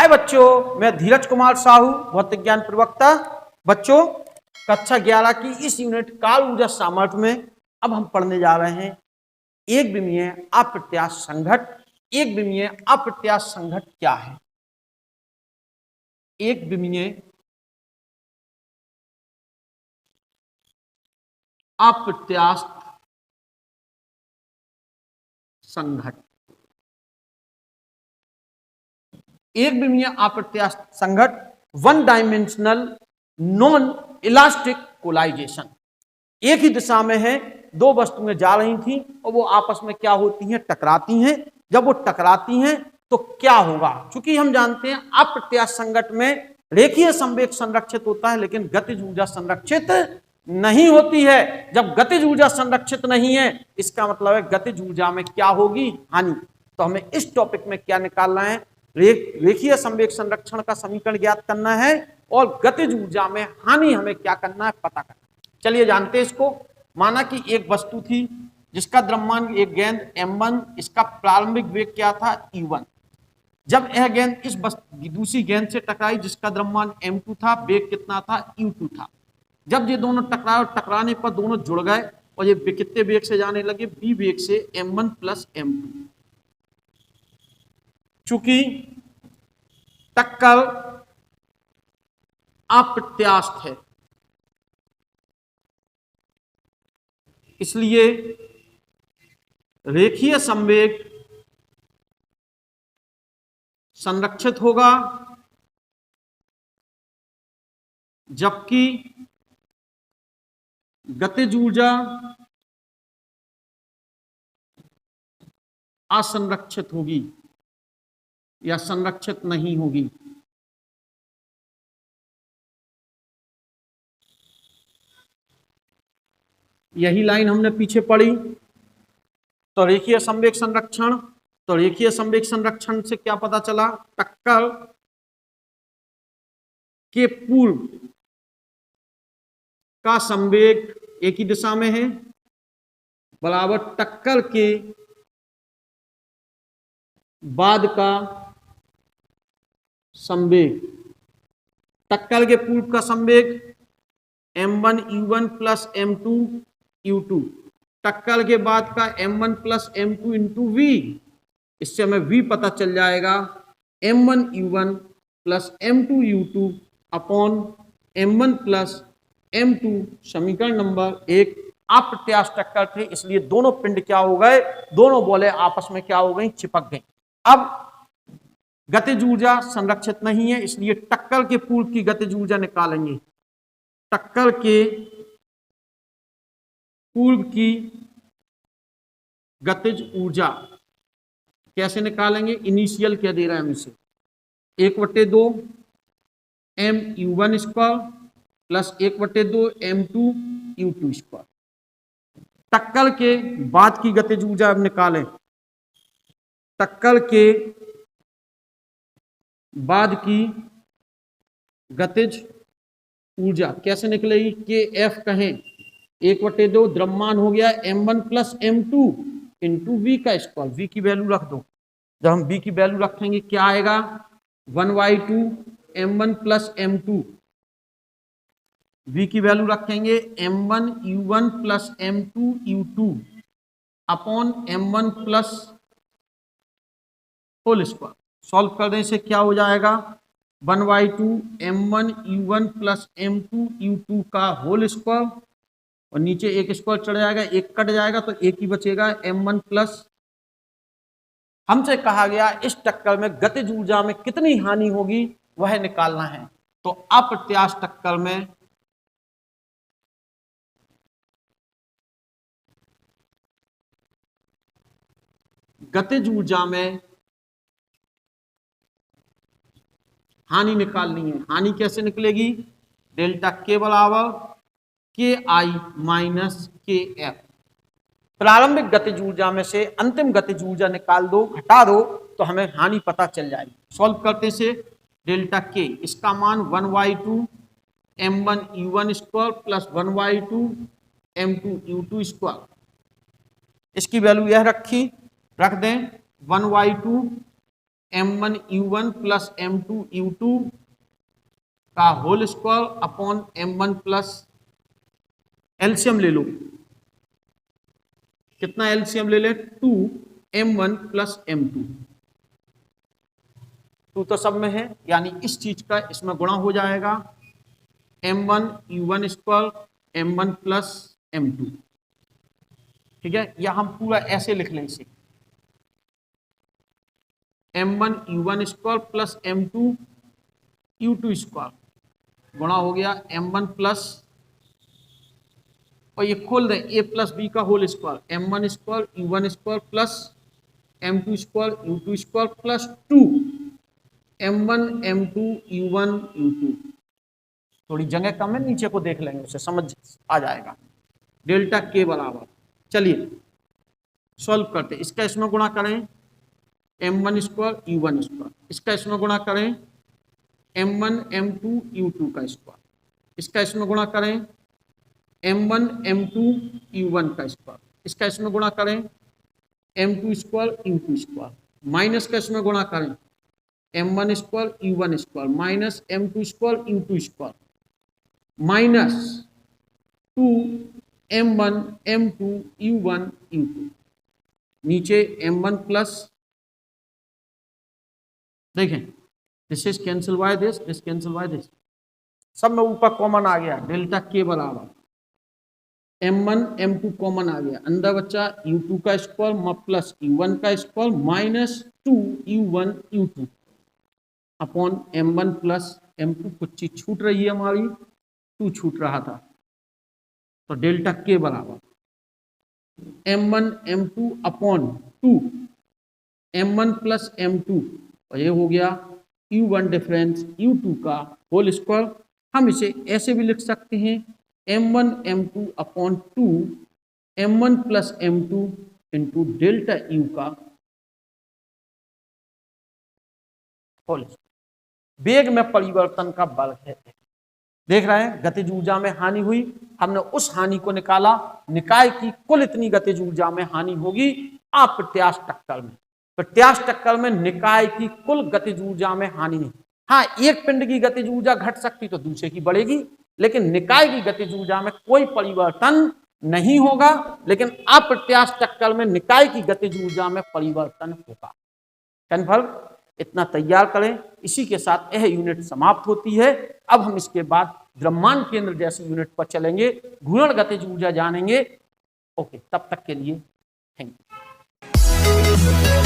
हाय बच्चों, मैं धीरज कुमार साहू, भौतिक ज्ञान प्रवक्ता। बच्चों, कक्षा 11 की इस यूनिट काल ऊर्जा सामर्थ्य में अब हम पढ़ने जा रहे हैं एक विमीय अप्रत्यास्थ संघट। एक विमीय अप्रत्यास्थ संघट क्या है? एक विमीय अप्रत्यास्थ संघट। एक विमीय अप्रत्यास्थ संघट वन डायमेंशनल नॉन इलास्टिक कोलाइजेशन। एक ही दिशा में है, दो वस्तुएं जा रही थी और वो आपस में क्या होती हैं? टकराती हैं। जब वो टकराती हैं तो क्या होगा? क्योंकि हम जानते हैं अप्रत्यास्थ संघट में रेखीय संवेग संरक्षित होता है लेकिन गतिज ऊर्जा संरक्षित नहीं होती है। जब गतिज ऊर्जा संरक्षित नहीं है इसका मतलब है गतिज ऊर्जा में क्या होगी? हानि। तो हमें इस टॉपिक में क्या निकालना है? रेखीय संवेग संरक्षण का समीकरण ज्ञात करना है और गतिज ऊर्जा में हानि हमें क्या करना है? पता करना है। चलिए जानते हैं इसको। माना कि एक वस्तु थी जिसका द्रव्यमान, एक गेंद m1, इसका प्रारंभिक वेग क्या था? e1। जब यह गेंद इस दूसरी गेंद से टकराई जिसका द्रव्यमान m2 था, वेग कितना था? u2 था। जब ये दोनों टकराए और टकराने पर दोनों जुड़ गए और ये कितने वेग से जाने लगे? b वेग से m1 प्लस m2। चूंकि टक्कर अप्रत्यास्थ है इसलिए रेखीय संवेग संरक्षित होगा जबकि गतिज ऊर्जा असंरक्षित होगी या संरक्षित नहीं होगी। यही लाइन हमने पीछे पढ़ी। तो रेखीय संवेग संरक्षण, तो रेखीय संवेग संरक्षण से क्या पता चला? टक्कर के पूर्व का संवेग एक ही दिशा में है बराबर टक्कर के बाद का संवेग। टक्कर के पूर्व का संवेग m1 u1 plus m2 u2। टक्कर के बाद का m1 plus m2 into v। इससे हमें v पता चल जाएगा m1 u1 plus m2 u2 upon m1 plus m2। समीकरण नंबर 1। अप्रत्यास्थ टक्कर थे इसलिए दोनों पिंड क्या हो गए? दोनों बॉलें आपस में क्या हो गई? चिपक गई। अब गतिज ऊर्जा संरक्षित नहीं है इसलिए टक्कर के पूर्व की गतिज ऊर्जा निकालेंगे। टक्कर के पूर्व की गतिज ऊर्जा कैसे निकालेंगे? इनिशियल क्या दे रहा है हमसे? 1/2 m u1 square plus 1/2 m2 u2 square. टक्कर के बाद की गतिज ऊर्जा अब निकालें। टक्कर के बाद की गतिज ऊर्जा कैसे निकलेगी? के एफ कहें 1/2 द्रव्यमान हो गया m1 plus m2 into V का स्क्वायर। वी की वैल्यू रख दो। जब हम वी की वैल्यू रखेंगे क्या आएगा? 1/2 m1 प्लस m2। वी की वैल्यू रखेंगे m1 u1 plus m2 u2 upon m1 plus whole square. Solve करने से क्या हो जाएगा? 1/2 m1 u1 plus m2 u2 का होल स्क्वायर और नीचे एक स्क्वायर चढ़ जाएगा, एक कट जाएगा तो एक ही बचेगा m1 प्लस। हमसे कहा गया इस टक्कर में गतिज ऊर्जा में कितनी हानि होगी वह निकालना है। तो अप्रत्यास्थ टक्कर में गतिज ऊर्जा में हानि निकालनी है। हानि कैसे निकलेगी? डेल्टा के बराबर के आई माइनस के एफ। प्रारंभिक गतिज ऊर्जा में से अंतिम गतिज ऊर्जा निकाल दो, घटा दो तो हमें हानि पता चल जाएगी। सॉल्व करते से डेल्टा के, इसका मान 1/2 m1 u1 square plus 1/2 m2 u2 square. इसकी वैल्यू यह रख दें 1/2 m1 u1 plus m2 u2 का whole square upon m1 plus LCM ले लो, कितना एलसीएम ले ले 2 m1 प्लस m2, 2 तो सब में है यानी इस चीज का इसमें गुणा हो जाएगा m1 u1 square m1 plus m2। ठीक है, या हम पूरा ऐसे लिख लें इसे m1 u1 square plus m2 u2 square गुणा हो गया m1 प्लस, और ये खोल दें a प्लस बी का whole square m1 square u1 square plus m2 square u2 square plus 2 m1 m2 u1 u2। थोड़ी जगह कम है, नीचे को देख लेंगे उसे समझ आ जाएगा। डेल्टा के बराबर, चलिए सॉल्व करते, इसका इसमें गुणा करें m1 स्क्वायर u1 स्क्वायर, इसका इसमें गुणा करें m1 m2 u2 का स्क्वायर, इसका इसमें गुणा करें m1 m2 u1 का स्क्वायर, इसका इसमें गुणा करें m2 square u2 square, minus का इसमें गुणा करें m1 square u1 square minus m2 square u2 square minus 2 m1 m2 u1 u2, नीचे m1 प्लस, देखें this is cancel by this, this cancel by this, सब में ऊपर कॉमन आ गया, डेल्टा के बराबर m1 m2 कॉमन आ गया, अंदर बच्चा u2 का स्क्वायर प्लस u1 का square minus 2 u1 u2 upon m1 plus m2, कुछ चीज छूट रही है हमारी, 2 छूट रहा था, तो डेल्टा के बराबर m1 m2 upon 2 m1 plus m2, और ये हो गया u1 डिफरेंस u2 का होल स्क्वायर। हम इसे ऐसे भी लिख सकते हैं m1 m2 upon 2 m1 plus m2 into delta u का होल स्क्वायर। वेग में परिवर्तन का बल है, देख रहे हैं गतिज ऊर्जा में हानि हुई, हमने उस हानि को निकाला, निकाय की कुल इतनी गतिज ऊर्जा में हानि होगी अप्रत्यास्थ टक्कर में, प्रत्यास्थ टक्कर में निकाय की कुल गतिज ऊर्जा में हानि नहीं। हाँ, एक पिंड की गतिज ऊर्जा घट सकती तो दूसरे की बढ़ेगी, लेकिन निकाय की गतिज ऊर्जा में कोई परिवर्तन नहीं होगा, लेकिन अप्रत्यास्थ टक्कर में निकाय की गतिज ऊर्जा में परिवर्तन होगा। कन्फर्म, इतना तैयार करें। इसी के साथ यह यूनिट समाप्त होती है। अब हम इसके बाद द्रव्यमान केंद्र जैसी यूनिट पर चलेंगे, घूर्णन गतिज ऊर्जा जानेंगे। ओके, तब तक के लिए थैंक यू।